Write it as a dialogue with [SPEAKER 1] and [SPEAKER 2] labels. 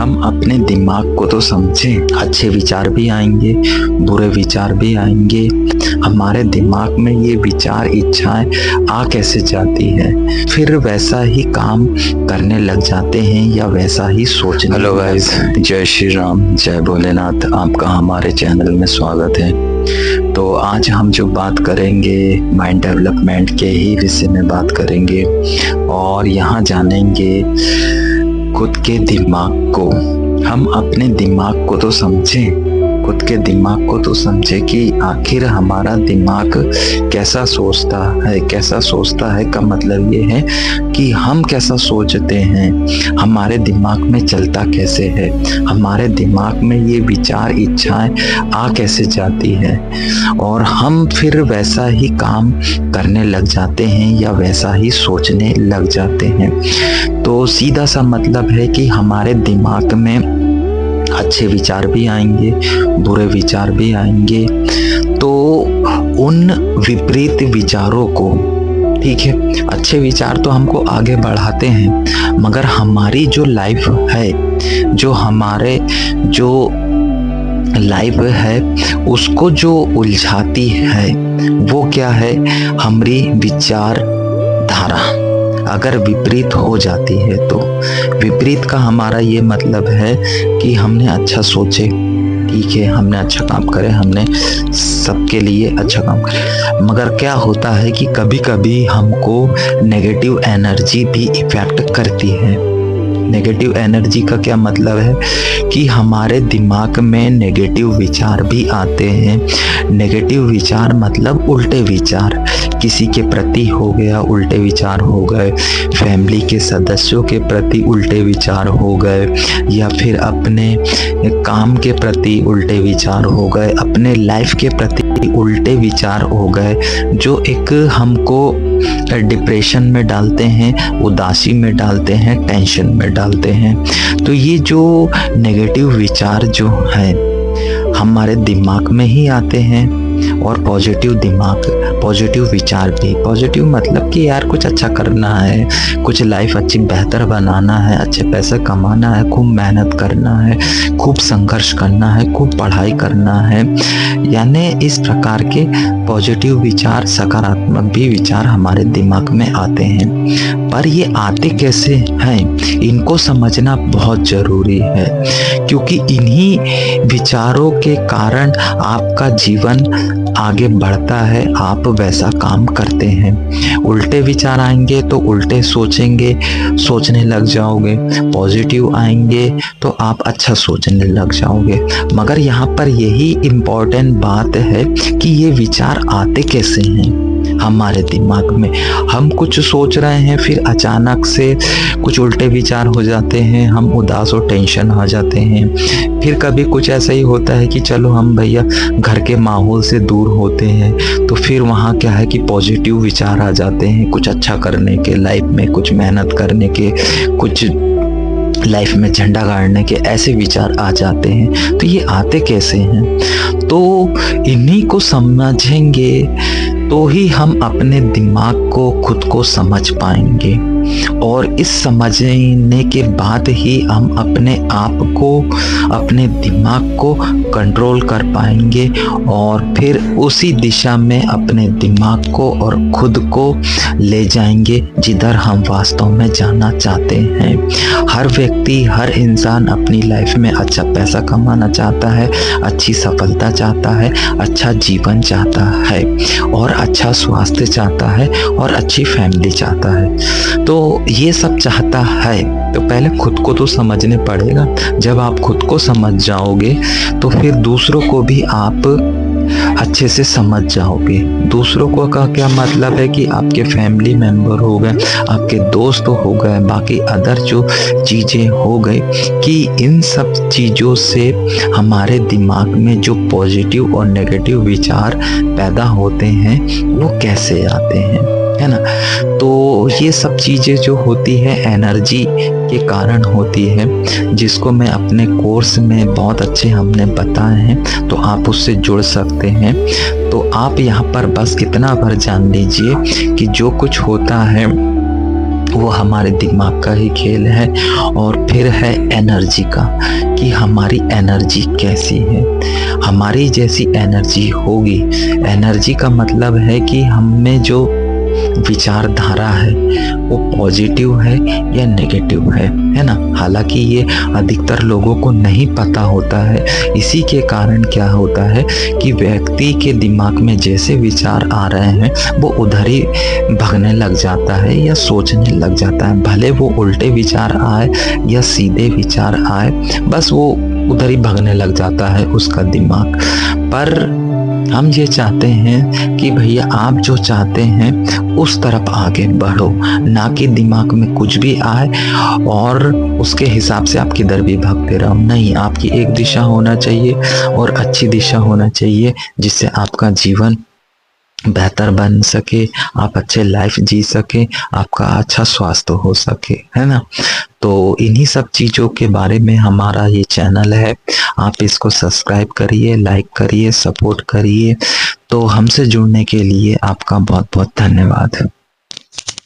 [SPEAKER 1] हम अपने दिमाग को तो समझें। अच्छे विचार भी आएंगे, बुरे विचार भी आएंगे। हमारे दिमाग में ये विचार, इच्छाएं आ कैसे जाती है, फिर वैसा ही काम करने लग जाते हैं या वैसा ही सोचने। हेलो गाइस, जय श्री राम, जय भोलेनाथ। आपका हमारे चैनल में स्वागत है। तो आज हम जो बात करेंगे माइंड डेवलपमेंट के ही विषय में बात करेंगे और यहाँ जानेंगे खुद के दिमाग को। हम अपने दिमाग को तो समझें, खुद के दिमाग को तो समझें कि आखिर हमारा दिमाग कैसा सोचता है का मतलब ये है कि हम कैसा सोचते हैं, हमारे दिमाग में चलता कैसे है, हमारे दिमाग में ये विचार, इच्छाएं आ कैसे जाती है और हम फिर वैसा ही काम करने लग जाते हैं या वैसा ही सोचने लग जाते हैं। तो सीधा सा मतलब है कि हमारे दिमाग में अच्छे विचार भी आएंगे, बुरे विचार भी आएंगे। तो उन विपरीत विचारों को, ठीक है, अच्छे विचार तो हमको आगे बढ़ाते हैं, मगर हमारी जो लाइफ है, जो लाइफ है उसको जो उलझाती है वो क्या है, हमारी विचार धारा अगर विपरीत हो जाती है। तो विपरीत का हमारा ये मतलब है कि हमने अच्छा सोचे, ठीक है, हमने अच्छा काम करे, हमने सबके लिए अच्छा काम करे, मगर क्या होता है कि कभी कभी हमको नेगेटिव एनर्जी भी इफेक्ट करती है। नेगेटिव एनर्जी का क्या मतलब है कि हमारे दिमाग में नेगेटिव विचार भी आते हैं। नेगेटिव विचार मतलब उल्टे विचार, किसी के प्रति हो गया उल्टे विचार हो गए, फैमिली के सदस्यों के प्रति उल्टे विचार हो गए, या फिर अपने काम के प्रति उल्टे विचार हो गए, अपने लाइफ के प्रति उल्टे विचार हो गए, जो एक हमको डिप्रेशन में डालते हैं, उदासी में डालते हैं, टेंशन में डालते हैं। तो ये जो नेगेटिव विचार जो है हमारे दिमाग में ही आते हैं। और पॉजिटिव विचार भी, पॉजिटिव मतलब कि यार कुछ अच्छा करना है, कुछ लाइफ अच्छी बेहतर बनाना है, अच्छे पैसे कमाना है, खूब मेहनत करना है, खूब संघर्ष करना है, खूब पढ़ाई करना है, यानी इस प्रकार के पॉजिटिव विचार, सकारात्मक भी विचार हमारे दिमाग में आते हैं। पर ये आते कैसे हैं, इनको समझना बहुत ज़रूरी है, क्योंकि इन्हीं विचारों के कारण आपका जीवन आगे बढ़ता है, आप वैसा काम करते हैं। उल्टे विचार आएंगे तो उल्टे सोचने लग जाओगे, पॉजिटिव आएंगे तो आप अच्छा सोचने लग जाओगे। मगर यहाँ पर यही इम्पोर्टेंट बात है कि ये विचार आते कैसे हैं हमारे दिमाग में। हम कुछ सोच रहे हैं, फिर अचानक से कुछ उल्टे विचार हो जाते हैं, हम उदास और टेंशन आ जाते हैं। फिर कभी कुछ ऐसा ही होता है कि चलो हम भैया घर के माहौल से दूर होते हैं, तो फिर वहाँ क्या है कि पॉजिटिव विचार आ जाते हैं, कुछ अच्छा करने के, लाइफ में कुछ मेहनत करने के, कुछ लाइफ में झंडा गाड़ने के, ऐसे विचार आ जाते हैं। तो ये आते कैसे हैं, तो इन्हीं को समझेंगे तो ही हम अपने दिमाग को, खुद को समझ पाएंगे, और इस समझने के बाद ही हम अपने आप को, अपने दिमाग को कंट्रोल कर पाएंगे और फिर उसी दिशा में अपने दिमाग को और खुद को ले जाएंगे जिधर हम वास्तव में जाना चाहते हैं। हर व्यक्ति, हर इंसान अपनी लाइफ में अच्छा पैसा कमाना चाहता है, अच्छी सफलता चाहता है, अच्छा जीवन चाहता है और अच्छा स्वास्थ्य चाहता है और अच्छी फैमिली चाहता है। तो ये सब चाहता है, तो पहले खुद को तो समझने पड़ेगा। जब आप खुद को समझ जाओगे तो फिर दूसरों को भी आप अच्छे से समझ जाओगे। दूसरों को का क्या मतलब है कि आपके फैमिली मेंबर हो गए, आपके दोस्त हो गए, बाकी अदर जो चीज़ें हो गई, कि इन सब चीज़ों से हमारे दिमाग में जो पॉजिटिव और नेगेटिव विचार पैदा होते हैं वो कैसे आते हैं, है ना। तो ये सब चीज़ें जो होती है एनर्जी के कारण होती है, जिसको मैं अपने कोर्स में बहुत अच्छे हमने बताए हैं, तो आप उससे जुड़ सकते हैं। तो आप यहाँ पर बस इतना भर जान लीजिए कि जो कुछ होता है वो हमारे दिमाग का ही खेल है। और फिर है एनर्जी का, कि हमारी एनर्जी कैसी है। हमारी जैसी एनर्जी होगी, एनर्जी का मतलब है कि हम में जो विचारधारा है वो पॉजिटिव है या नेगेटिव है ना। हालांकि ये अधिकतर लोगों को नहीं पता होता है। इसी के कारण क्या होता है कि व्यक्ति के दिमाग में जैसे विचार आ रहे हैं वो उधर ही भगने लग जाता है या सोचने लग जाता है। भले वो उल्टे विचार आए या सीधे विचार आए, बस वो उधर ही भगने लग जाता है उसका दिमाग। पर हम ये चाहते हैं कि भैया आप जो चाहते हैं उस तरफ आगे बढ़ो, ना कि दिमाग में कुछ भी आए और उसके हिसाब से आप किधर भी भागते रहो। नहीं, आपकी एक दिशा होना चाहिए और अच्छी दिशा होना चाहिए, जिससे आपका जीवन बेहतर बन सके, आप अच्छे लाइफ जी सके, आपका अच्छा स्वास्थ्य हो सके, है ना। तो इन्हीं सब चीज़ों के बारे में हमारा ये चैनल है। आप इसको सब्सक्राइब करिए, लाइक करिए, सपोर्ट करिए। तो हमसे जुड़ने के लिए आपका बहुत बहुत धन्यवाद।